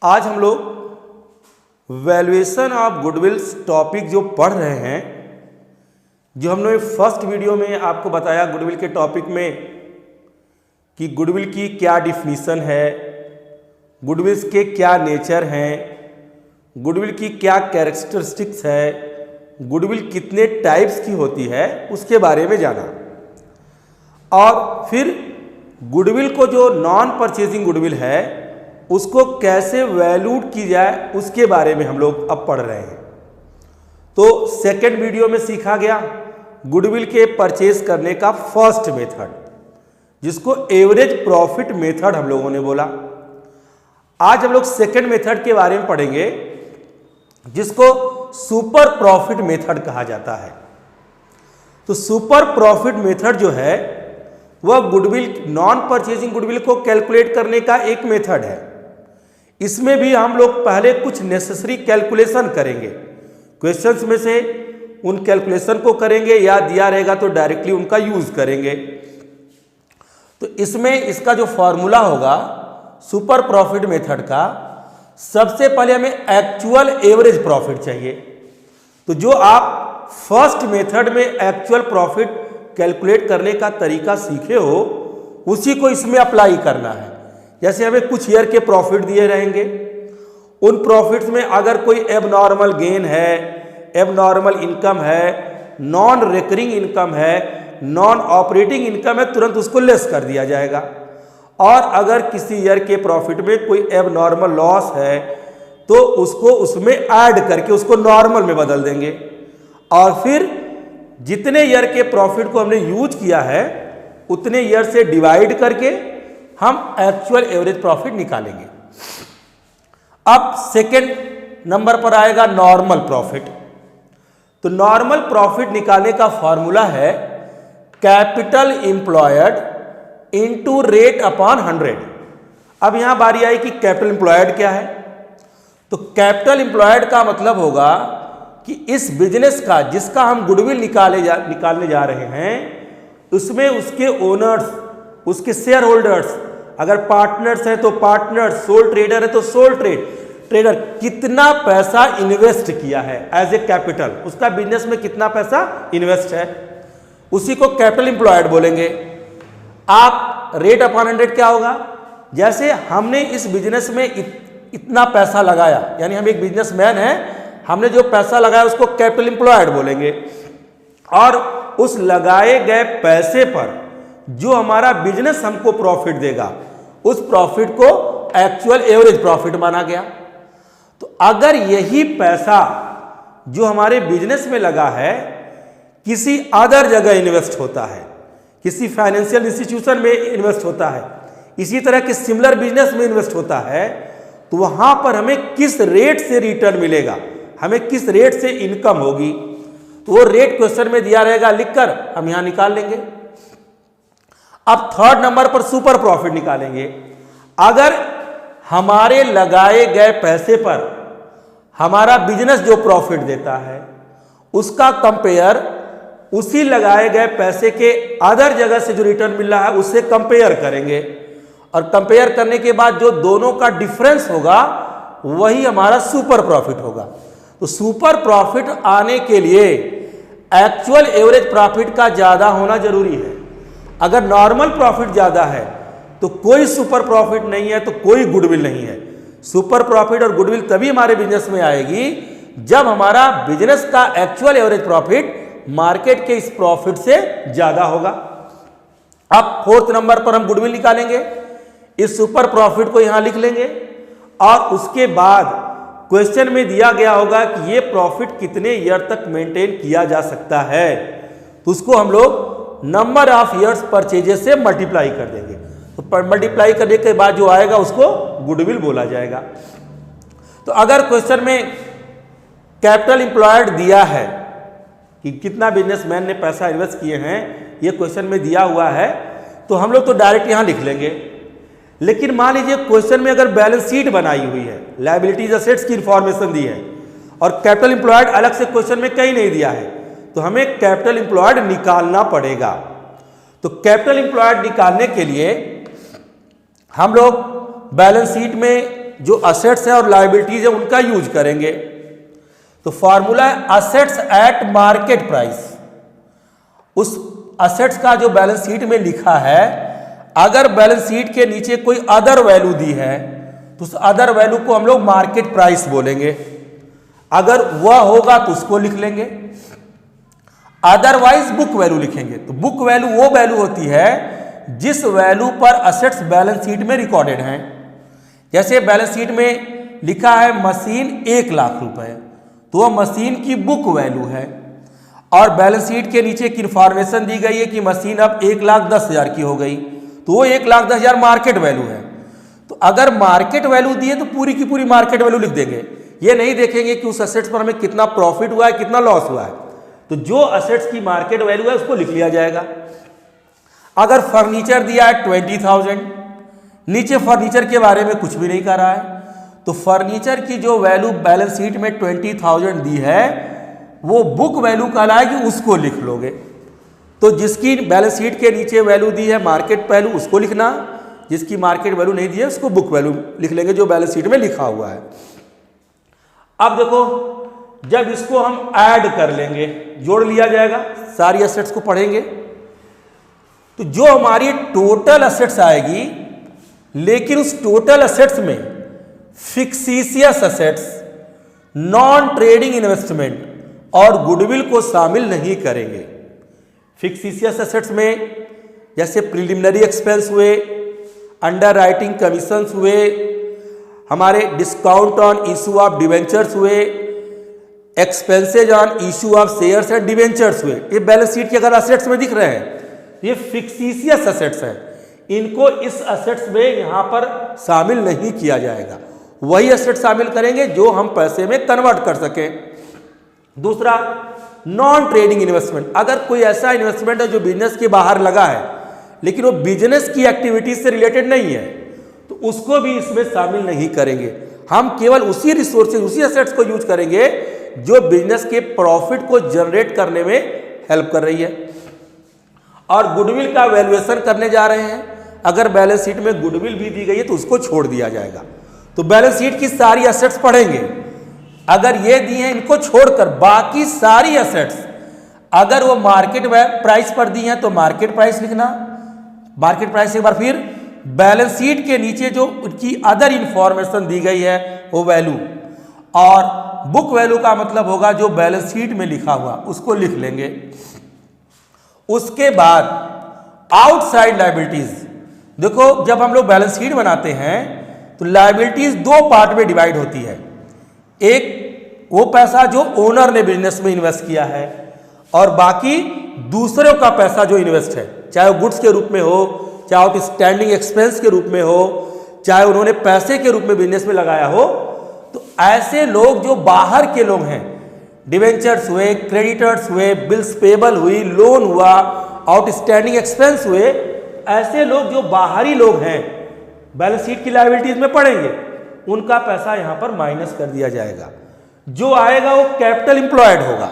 आज हम लोग वैल्यूएशन ऑफ गुडविल्स टॉपिक जो पढ़ रहे हैं, जो हमने फर्स्ट वीडियो में आपको बताया गुडविल के टॉपिक में कि गुडविल की क्या डिफिनीशन है, गुडविल्स के क्या नेचर हैं, गुडविल की क्या कैरेक्टरिस्टिक्स है, गुडविल कितने टाइप्स की होती है, उसके बारे में जाना। और फिर गुडविल को जो नॉन परचेजिंग गुडविल है उसको कैसे वैल्यूड की जाए उसके बारे में हम लोग अब पढ़ रहे हैं। तो सेकेंड वीडियो में सीखा गया गुडविल के परचेज करने का फर्स्ट मेथड, जिसको एवरेज प्रॉफिट मेथड हम लोगों ने बोला। आज हम लोग सेकेंड मेथड के बारे में पढ़ेंगे, जिसको सुपर प्रॉफिट मेथड कहा जाता है। तो सुपर प्रॉफिट मेथड जो है वह गुडविल, नॉन परचेजिंग गुडविल को कैलकुलेट करने का एक मेथड है। इसमें भी हम लोग पहले कुछ नेसेसरी कैलकुलेशन करेंगे, क्वेश्चंस में से उन कैलकुलेशन को करेंगे, या दिया रहेगा तो डायरेक्टली उनका यूज करेंगे। तो इसमें इसका जो फॉर्मूला होगा सुपर प्रॉफिट मेथड का, सबसे पहले हमें एक्चुअल एवरेज प्रॉफिट चाहिए। तो जो आप फर्स्ट मेथड में एक्चुअल प्रॉफिट कैलकुलेट करने का तरीका सीखे हो, उसी को इसमें अप्लाई करना है। जैसे हमें कुछ ईयर के प्रॉफिट दिए रहेंगे, उन प्रॉफिट्स में अगर कोई एबनॉर्मल गेन है, एबनॉर्मल इनकम है, नॉन रिकरिंग इनकम है, नॉन ऑपरेटिंग इनकम है, तुरंत उसको लेस कर दिया जाएगा। और अगर किसी ईयर के प्रॉफिट में कोई एबनॉर्मल लॉस है तो उसको उसमें ऐड करके उसको नॉर्मल में बदल देंगे। और फिर जितने ईयर के प्रॉफिट को हमने यूज किया है उतने ईयर से डिवाइड करके हम एक्चुअल एवरेज प्रॉफिट निकालेंगे। अब सेकेंड नंबर पर आएगा नॉर्मल प्रॉफिट। तो नॉर्मल प्रॉफिट निकालने का फॉर्मूला है capital employed into rate upon 100। अब यहां बारी आई कि कैपिटल एम्प्लॉयड क्या है। तो कैपिटल एम्प्लॉयड का मतलब होगा कि इस बिजनेस का, जिसका हम गुडविल निकालने जा रहे हैं, उसमें उसके ओनर्स, उसके शेयर होल्डर्स, अगर पार्टनर्स हैं तो पार्टनर्स, सोल ट्रेडर है तो सोल ट्रेडर कितना पैसा इन्वेस्ट किया है एज ए कैपिटल, उसका बिजनेस में कितना पैसा इन्वेस्ट है, उसी को कैपिटल एम्प्लॉयड बोलेंगे। आप रेट अपॉन 100 क्या होगा, जैसे हमने इस बिजनेस में इतना पैसा लगाया, यानी हम एक बिजनेसमैन हैं, हमने जो पैसा लगाया उसको कैपिटल एम्प्लॉयड बोलेंगे। और उस लगाए गए पैसे पर जो हमारा बिजनेस हमको प्रॉफिट देगा, उस प्रॉफिट को एक्चुअल एवरेज प्रॉफिट माना गया। तो अगर यही पैसा जो हमारे बिजनेस में लगा है किसी अदर जगह इन्वेस्ट होता है, किसी फाइनेंशियल इंस्टीट्यूशन में इन्वेस्ट होता है, इसी तरह के सिमिलर बिजनेस में इन्वेस्ट होता है, तो वहां पर हमें किस रेट से रिटर्न मिलेगा, हमें किस रेट से इनकम होगी, तो वो रेट क्वेश्चन में दिया रहेगा, लिखकर हम यहां निकाल लेंगे। अब थर्ड नंबर पर सुपर प्रॉफिट निकालेंगे। अगर हमारे लगाए गए पैसे पर हमारा बिजनेस जो प्रॉफिट देता है उसका कंपेयर उसी लगाए गए पैसे के अदर जगह से जो रिटर्न मिल रहा है उससे कंपेयर करेंगे, और कंपेयर करने के बाद जो दोनों का डिफरेंस होगा वही हमारा सुपर प्रॉफिट होगा। तो सुपर प्रॉफिट आने के लिए एक्चुअल एवरेज प्रॉफिट का ज्यादा होना जरूरी है। अगर नॉर्मल प्रॉफिट ज्यादा है तो कोई सुपर प्रॉफिट नहीं है, तो कोई गुडविल नहीं है। सुपर प्रॉफिट और गुडविल तभी हमारे बिजनेस में आएगी जब हमारा बिजनेस का एक्चुअल एवरेज प्रॉफिट मार्केट के इस प्रॉफिट से ज्यादा होगा। अब फोर्थ नंबर पर हम गुडविल निकालेंगे, इस सुपर प्रॉफिट को यहां लिख लेंगे, और उसके बाद क्वेश्चन में दिया गया होगा कि ये प्रॉफिट कितने ईयर तक मेंटेन किया जा सकता है, तो उसको हम लोग नंबर ऑफ ईयर्स परचेजेस से मल्टीप्लाई कर देंगे। तो मल्टीप्लाई करने के बाद जो आएगा उसको गुडविल बोला जाएगा। तो अगर क्वेश्चन में कैपिटल एम्प्लॉयड दिया है कि कितना बिजनेसमैन ने पैसा इन्वेस्ट किए हैं, ये क्वेश्चन में दिया हुआ है, तो हम लोग तो डायरेक्ट यहां लिख लेंगे। लेकिन मान लीजिए क्वेश्चन में अगर बैलेंस शीट बनाई हुई है, लायबिलिटीज असेट्स की इंफॉर्मेशन दी है, और कैपिटल एम्प्लॉयड अलग से क्वेश्चन में कहीं नहीं दिया है, तो हमें कैपिटल एम्प्लॉयड निकालना पड़ेगा। तो कैपिटल एम्प्लॉयड निकालने के लिए हम लोग बैलेंस शीट में जो असेट्स है और लायबिलिटीज है उनका यूज करेंगे। तो फॉर्मूला है असेट्स एट मार्केट प्राइस। उस असेट्स का जो बैलेंस शीट में लिखा है, अगर बैलेंस शीट के नीचे कोई अदर वैल्यू दी है तो उस अदर वैल्यू को हम लोग मार्केट प्राइस बोलेंगे। अगर वह होगा तो उसको लिख लेंगे, अदरवाइज बुक वैल्यू लिखेंगे। तो बुक वैल्यू वो वैल्यू होती है जिस वैल्यू पर असेट्स बैलेंस शीट में रिकॉर्डेड हैं। जैसे बैलेंस शीट में लिखा है मशीन 1 लाख रुपए, तो वह मशीन की बुक वैल्यू है। और बैलेंस शीट के नीचे एक इंफॉर्मेशन दी गई है कि मशीन अब 1,10,000 की हो गई, तो वो 1,10,000 मार्केट वैल्यू है। तो अगर मार्केट वैल्यू दी है तो पूरी की पूरी मार्केट वैल्यू लिख देंगे। ये नहीं देखेंगे कि उस असेट्स पर हमें कितना प्रॉफिट हुआ है, कितना लॉस हुआ है। तो जो असेट्स की मार्केट वैल्यू है उसको लिख लिया जाएगा। अगर फर्नीचर दिया है 20,000, नीचे फर्नीचर के बारे में कुछ भी नहीं कर रहा है, तो फर्नीचर की जो वैल्यू बैलेंस शीट में 20,000 दी है वो बुक वैल्यू कहलाएगी, उसको लिख लोगे। तो जिसकी बैलेंस शीट के नीचे वैल्यू दी है मार्केट वैल्यू उसको लिखना, जिसकी मार्केट वैल्यू नहीं दी है उसको बुक वैल्यू लिख लेंगे जो बैलेंस शीट में लिखा हुआ है। अब देखो, जब इसको हम ऐड कर लेंगे, जोड़ लिया जाएगा, सारी एसेट्स को पढ़ेंगे, तो जो हमारी टोटल एसेट्स आएगी, लेकिन उस टोटल एसेट्स में fictitious assets, non trading investment और गुडविल को शामिल नहीं करेंगे। फिक्सिशियस एसेट्स में जैसे प्रिलिमिनरी एक्सपेंस हुए, अंडर राइटिंग कमीशंस हुए, हमारे discount on issue of debentures हुए, expenses on issue of shares and debentures हुए। ये बैलेंस शीट के अगर एसेट्स में दिख रहे हैं, ये फिक्सिशियस एसेट्स हैं, इनको इस एसेट्स में यहां पर शामिल नहीं किया जाएगा। वही एसेट शामिल करेंगे जो हम पैसे में कन्वर्ट कर सकें। दूसरा, नॉन ट्रेडिंग इन्वेस्टमेंट। अगर कोई ऐसा इन्वेस्टमेंट है जो बिजनेस के बाहर लगा है लेकिन वो बिजनेस की एक्टिविटीज से रिलेटेड नहीं है, तो उसको भी इसमें शामिल नहीं करेंगे। हम केवल उसी रिसोर्सेज, उसी एसेट्स को यूज करेंगे जो बिजनेस के प्रॉफिट को जनरेट करने में हेल्प कर रही है। और गुडविल का वैल्यूएशन करने जा रहे हैं, अगर बैलेंस शीट में गुडविल भी दी गई है तो उसको छोड़ दिया जाएगा। तो बैलेंस शीट की सारी एसेट्स पढ़ेंगे, अगर ये दी हैं इनको छोड़कर बाकी सारी एसेट्स अगर वो मार्केट प्राइस पर दी हैं तो मार्केट प्राइस लिखना। मार्केट प्राइस एक बार फिर बैलेंस शीट के नीचे जो उनकी अदर इंफॉर्मेशन दी गई है वो वैल्यू, और बुक वैल्यू का मतलब होगा जो बैलेंस शीट में लिखा हुआ, उसको लिख लेंगे। उसके बाद आउटसाइड लायबिलिटीज। देखो, जब हम लोग बैलेंस शीट बनाते हैं तो लायबिलिटीज 2 पार्ट में डिवाइड होती है। एक वो पैसा जो ओनर ने बिजनेस में इन्वेस्ट किया है, और बाकी दूसरों का पैसा जो इन्वेस्ट है, चाहे वो गुड्स के रूप में हो, चाहे वो स्टैंडिंग एक्सपेंस के रूप में हो, चाहे उन्होंने पैसे के रूप में बिजनेस में लगाया हो। तो ऐसे लोग जो बाहर के लोग हैं, डिवेंचर्स हुए, क्रेडिटर्स हुए, बिल्स पेबल हुई, लोन हुआ, आउटस्टैंडिंग एक्सपेंस हुए, ऐसे लोग जो बाहरी लोग हैं बैलेंस शीट की लायबिलिटीज में पड़ेंगे, उनका पैसा यहां पर माइनस कर दिया जाएगा। जो आएगा वो कैपिटल एम्प्लॉयड होगा।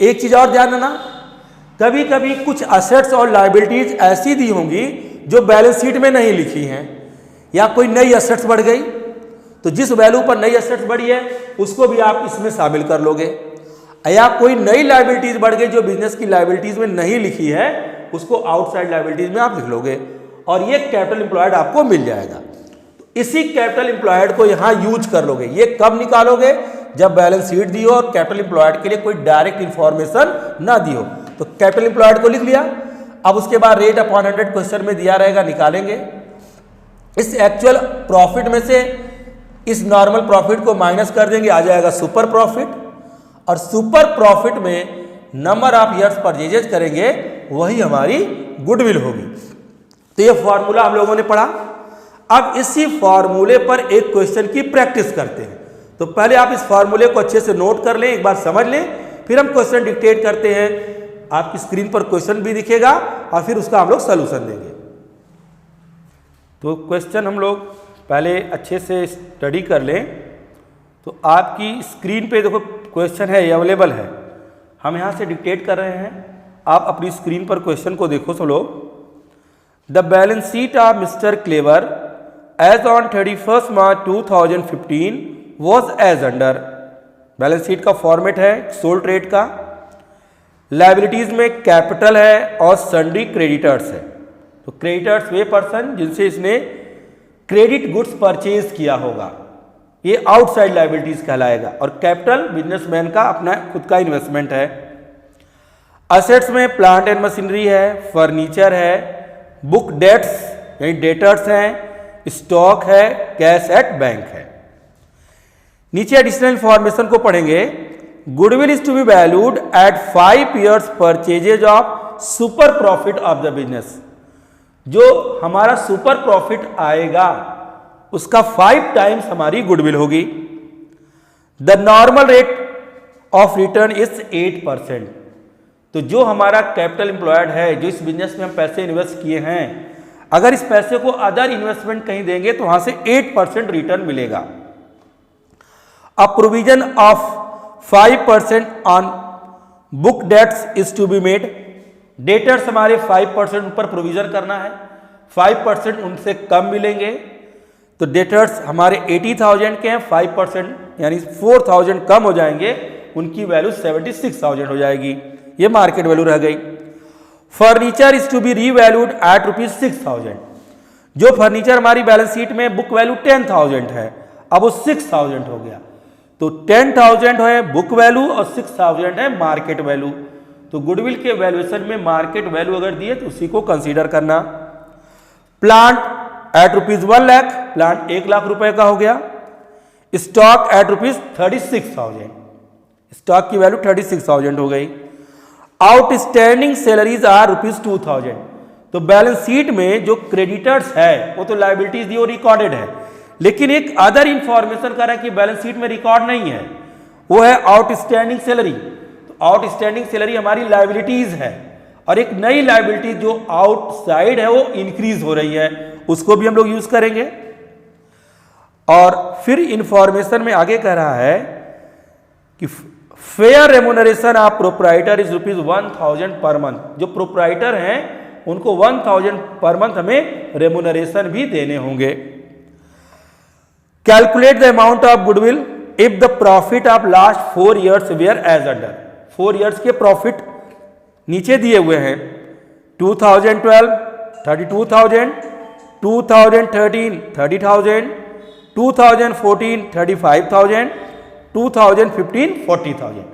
एक चीज और ध्यान देना, कभी कभी कुछ असेट्स और लायबिलिटीज ऐसी दी होंगी जो बैलेंस शीट में नहीं लिखी हैं, या कोई नई असेट्स बढ़ गई, तो जिस वैल्यू पर नई असेट्स बढ़ी है उसको भी आप इसमें शामिल कर लोगे, या कोई नई लायबिलिटीज बढ़ गई जो बिजनेस की लायबिलिटीज में नहीं लिखी है उसको आउटसाइड लायबिलिटीज में आप लिख लोगे, और ये कैपिटल एम्प्लॉयड आपको मिल जाएगा। तो इसी कैपिटल एम्प्लॉयड को यहां यूज कर लोगे। ये कब निकालोगे? जब बैलेंस शीट दी हो और कैपिटल एम्प्लॉयड के लिए कोई डायरेक्ट इंफॉर्मेशन ना दी हो। तो कैपिटल एम्प्लॉयड को लिख लिया। अब उसके बाद रेट अपॉन 100 क्वेश्चन में दिया रहेगा, निकालेंगे। इस एक्चुअल प्रॉफिट में से इस नॉर्मल प्रॉफिट को माइनस कर देंगे, आ जाएगा सुपर प्रॉफिट, और सुपर प्रॉफिट में नंबर ऑफ ईयर्स परचेजेज करेंगे, वही हमारी गुडविल होगी। तो ये फॉर्मूला हम लोगों ने पढ़ा। अब इसी फॉर्मूले पर एक क्वेश्चन की प्रैक्टिस करते हैं। तो पहले आप इस फॉर्मूले को अच्छे से नोट कर लें, एक बार समझ लें, फिर हम क्वेश्चन डिक्टेट करते हैं। आपकी स्क्रीन पर क्वेश्चन भी दिखेगा और फिर उसका हम लोग सॉल्यूशन देंगे। तो क्वेश्चन हम लोग पहले अच्छे से स्टडी कर लें। तो आपकी स्क्रीन पे देखो क्वेश्चन है, अवेलेबल है, हम यहाँ से डिक्टेट कर रहे हैं, आप अपनी स्क्रीन पर क्वेश्चन को देखो सब लोग। The balance sheet of mister clever as on 31 March 2015 was as under. Balance sheet का फॉर्मेट है सोल ट्रेड का। लायबिलिटीज में कैपिटल है और सन्ड्री क्रेडिटर्स है। तो क्रेडिटर्स वे पर्सन जिनसे इसने क्रेडिट गुड्स परचेज किया होगा, ये आउटसाइड लायबिलिटीज कहलाएगा। और कैपिटल बिजनेसमैन का अपना खुद का इन्वेस्टमेंट है। असेट्स में प्लांट एंड मशीनरी है, फर्नीचर है, बुक डेट्स यानी डेटर्स हैं, स्टॉक है, कैश एट बैंक है। नीचे एडिशनल इंफॉर्मेशन को पढ़ेंगे। Goodwill is to be valued at 5 years purchases of super profit of the business. जो हमारा सुपर प्रॉफिट आएगा उसका 5 times हमारी गुडविल होगी। The normal rate of return is 8%। तो जो हमारा कैपिटल एम्प्लॉयड है, जो इस बिजनेस में हम पैसे इन्वेस्ट किए हैं, अगर इस पैसे को अदर इन्वेस्टमेंट कहीं देंगे तो वहां से 8% रिटर्न मिलेगा। A provision of 5% on book debts is to be made. Debtors हमारे 5% ऊपर प्रोविजन करना है, 5% उनसे कम मिलेंगे। तो डेटर्स हमारे 80,000 के हैं, 5% यानी 4,000 कम हो जाएंगे, उनकी वैल्यू 76,000 हो जाएगी। ये मार्केट वैल्यू रह गई। Furniture is to be revalued at ₹6,000। जो फर्नीचर हमारी बैलेंस शीट में बुक वैल्यू 10,000 है, अब वो 6,000 हो गया। तो 10,000 है बुक वैल्यू और 6,000 है मार्केट वैल्यू। तो गुडविल के वैल्यूएशन में मार्केट वैल्यू अगर दिए तो उसी को कंसीडर करना। Plant at ₹1 lakh, plant 1 lakh रुपए का हो गया। स्टॉक एट ₹36,000, स्टॉक की वैल्यू 36,000 हो गई। Outstanding salaries are ₹2,000। तो बैलेंस शीट में जो क्रेडिटर्स है वो तो लायबिलिटीज दी और रिकॉर्डेड है, लेकिन एक अदर इंफॉर्मेशन कर रहा है कि बैलेंस शीट में रिकॉर्ड नहीं है, वो है आउटस्टैंडिंग सैलरी। तो आउटस्टैंडिंग सैलरी हमारी लायबिलिटीज है और एक नई लायबिलिटी जो आउटसाइड है वो इंक्रीज हो रही है, उसको भी हम लोग यूज करेंगे। और फिर इंफॉर्मेशन में आगे कह रहा है कि fair remuneration of proprietor is ₹1,000 per month. जो प्रोप्राइटर हैं उनको 1,000 पर मंथ हमें रेमुनरेशन भी देने होंगे। Calculate the amount of goodwill if the profit of last 4 years were as under. 4 years के प्रॉफिट नीचे दिए हुए हैं। 2012 32,000, 2013 30,000, 2014 35,000, 2015 40,000।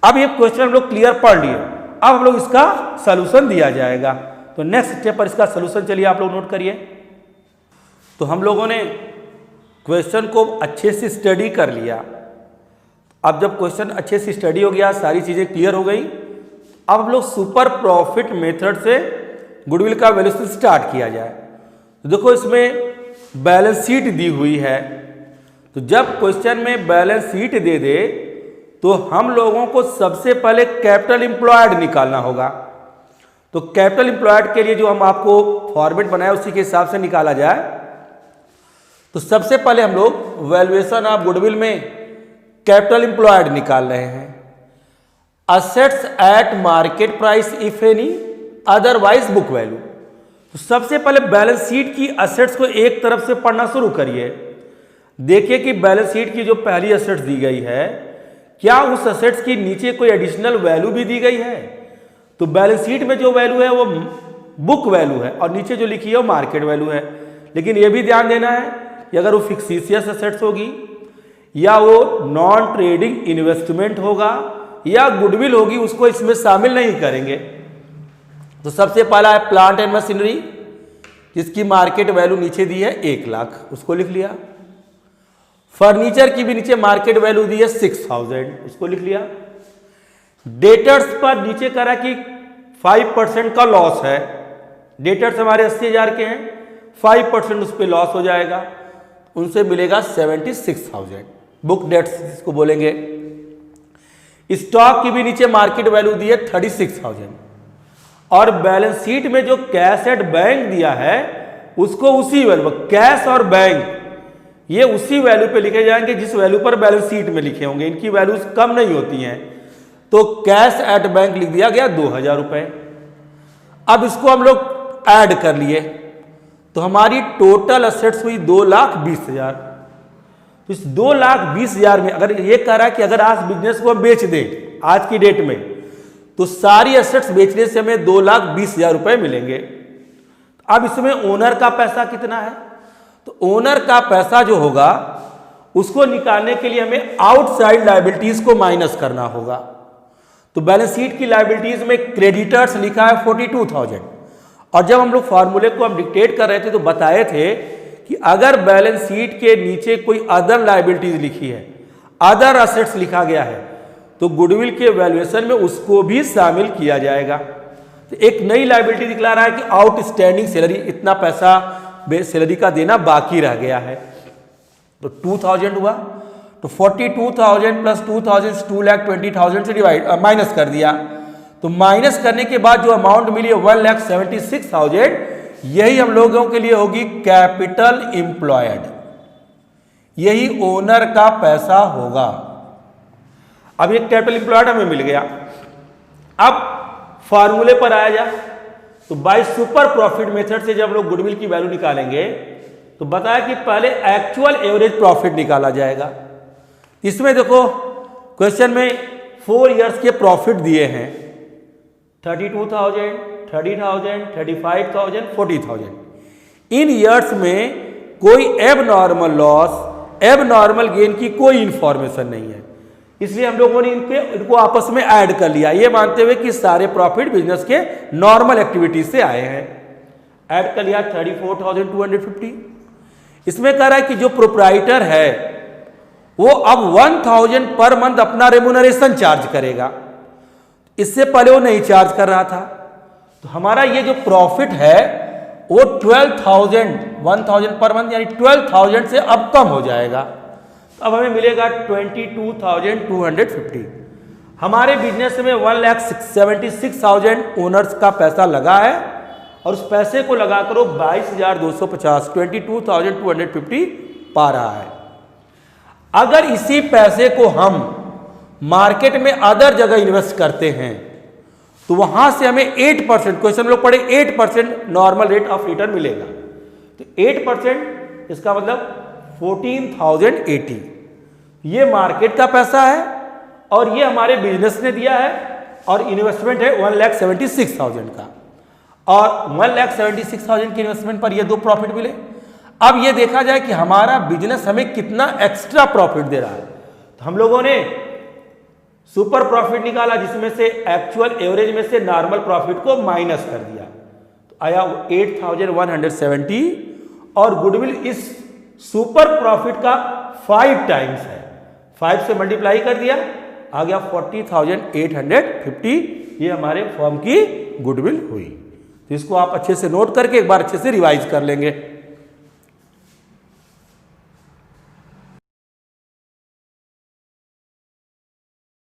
अब ये क्वेश्चन हम लोग क्लियर पढ़ लिए। अब हम लोग इसका सलूशन दिया जाएगा। तो नेक्स्ट स्टेप पर इसका सलूशन चलिए आप लोग नोट करिए। तो हम लोगों ने क्वेश्चन को अच्छे से स्टडी कर लिया। अब जब क्वेश्चन अच्छे से स्टडी हो गया, सारी चीजें क्लियर हो गई, अब हम लोग सुपर प्रॉफिट मेथड से गुडविल का वैल्यूएशन स्टार्ट किया जाए। तो देखो इसमें बैलेंस शीट दी हुई है। तो जब क्वेश्चन में बैलेंस शीट दे दे तो हम लोगों को सबसे पहले कैपिटल एम्प्लॉयड निकालना होगा। तो कैपिटल एम्प्लॉयड के लिए जो हम आपको फॉर्मेट बनाया उसी के हिसाब से निकाला जाए। तो सबसे पहले हम लोग वैल्यूएशन ऑफ गुडविल में कैपिटल एम्प्लॉयड निकाल रहे हैं। Assets eight market price if any, otherwise book value. तो सबसे पहले बैलेंस शीट की असेट्स को एक तरफ से पढ़ना शुरू करिए। देखिए कि बैलेंस शीट की जो पहली असेट्स दी गई है, क्या उस असेट्स की नीचे कोई एडिशनल वैल्यू भी दी गई है। तो बैलेंस शीट में जो वैल्यू है वो बुक वैल्यू है और नीचे जो लिखी है वो मार्केट वैल्यू है। लेकिन ये भी ध्यान देना है कि अगर वो फिक्सिशियस असेट्स होगी या वो नॉन ट्रेडिंग इन्वेस्टमेंट होगा या गुडविल होगी, उसको इसमें शामिल नहीं करेंगे। तो सबसे पहला है प्लांट एंड मशीनरी, जिसकी मार्केट वैल्यू नीचे दी है 1 लाख, उसको लिख लिया। फर्नीचर की भी नीचे मार्केट वैल्यू दी है 6,000, उसको लिख लिया। डेटर्स पर नीचे करा कि 5% का लॉस है। डेटर्स हमारे 80,000 के हैं, 5% उस पर लॉस हो जाएगा, उनसे मिलेगा 76,000, बुक डेट्स जिसको बोलेंगे। स्टॉक की भी नीचे मार्केट वैल्यू दी है 36,000 और बैलेंस शीट में जो कैश एट बैंक दिया है उसको उसी वैल्यू, कैश और बैंक ये उसी वैल्यू पे लिखे जाएंगे जिस वैल्यू पर बैलेंस शीट में लिखे होंगे। इनकी वैल्यूज कम नहीं होती हैं। तो कैश एट बैंक लिख दिया गया 2,000 रुपए। अब इसको हम लोग ऐड कर लिए तो हमारी टोटल असेट्स हुई 2,20,000। तो इस 2,20,000 में अगर ये कह रहा है कि अगर आज बिजनेस को हम बेच दें आज की डेट में, तो सारी एसेट्स बेचने से हमें 2,20,000 रुपए मिलेंगे। अब इसमें ओनर का पैसा कितना है? तो ओनर का पैसा जो होगा उसको निकालने के लिए हमें आउटसाइड लायबिलिटीज को माइनस करना होगा। तो बैलेंस शीट की लायबिलिटीज में क्रेडिटर्स लिखा है 42,000, और जब हम लोग फॉर्मूले को हम डिक्टेट कर रहे थे तो बताए थे कि अगर बैलेंस शीट के नीचे कोई अदर लायबिलिटीज लिखी है, अदर असेट्स लिखा गया है, तो गुडविल के वैल्यूएशन में उसको भी शामिल किया जाएगा। तो एक नई लायबिलिटी दिखला रहा है कि आउटस्टैंडिंग सैलरी, इतना पैसा सैलरी का देना बाकी रह गया है। तो 2,000 हुआ, तो 42,000 प्लस 2,000 2,20,000 से माइनस कर दिया। तो माइनस करने के बाद जो अमाउंट मिली है 1,76,000, यही हम लोगों के लिए होगी कैपिटल एम्प्लॉयड, यही ओनर का पैसा होगा। अब ये कैपिटल एम्प्लॉयड हमें मिल गया। अब फॉर्मूले पर आया जाए तो बाय सुपर प्रॉफिट मेथड से जब हम लोग गुडविल की वैल्यू निकालेंगे तो बताया कि पहले एक्चुअल एवरेज प्रॉफिट निकाला जाएगा। इसमें देखो क्वेश्चन में 4 इयर्स के प्रॉफिट दिए हैं, 32,000, 30,000, 35,000, 40,000। इन इयर्स में कोई एबनॉर्मल लॉस, एबनॉर्मल गेन की कोई इंफॉर्मेशन नहीं है, इसलिए हम लोगों ने इनको आपस में ऐड कर लिया, ये मानते हुए कि सारे प्रॉफिट बिजनेस के नॉर्मल एक्टिविटीज से आए हैं। ऐड कर लिया 34,250। इसमें कह रहा है कि जो प्रोप्राइटर है वो अब 1,000 पर मंथ अपना रेम्यूनरेशन चार्ज करेगा, इससे पहले वो नहीं चार्ज कर रहा था। तो हमारा ये जो प्रॉफिट है वो 1,000 पर मंथ यानी 12,000 से अब कम हो जाएगा। तो अब हमें मिलेगा 22,250। हमारे बिजनेस में 1,76,000 ओनर्स का पैसा लगा है और उस पैसे को लगा करो 22,250, 22,250 पा रहा है। अगर इसी पैसे को हम मार्केट में अदर जगह इन्वेस्ट करते हैं तो वहां से हमें 8%, क्वेश्चन लोग पढ़े, 8% नॉर्मल रेट ऑफ रिटर्न मिलेगा। तो 8% इसका मतलब 14,080, ये मार्केट का पैसा है और ये हमारे बिजनेस ने दिया है, और इन्वेस्टमेंट है 1,76,000 का, और 1,76,000 की इन्वेस्टमेंट पर ये 2 प्रॉफिट मिले। अब ये देखा जाए कि हमारा बिजनेस हमें कितना एक्स्ट्रा प्रॉफिट दे रहा है। तो हम लोगों ने सुपर प्रॉफिट निकाला जिसमें से एक्चुअल एवरेज में से नॉर्मल प्रॉफिट को माइनस कर दिया, तो आया 8,170, और गुडविल इस सुपर प्रॉफिट का 5 टाइम्स है, 5 से मल्टीप्लाई कर दिया, आ गया 40,850। ये हमारे फर्म की गुडविल हुई। तो इसको आप अच्छे से नोट करके एक बार अच्छे से रिवाइज कर लेंगे।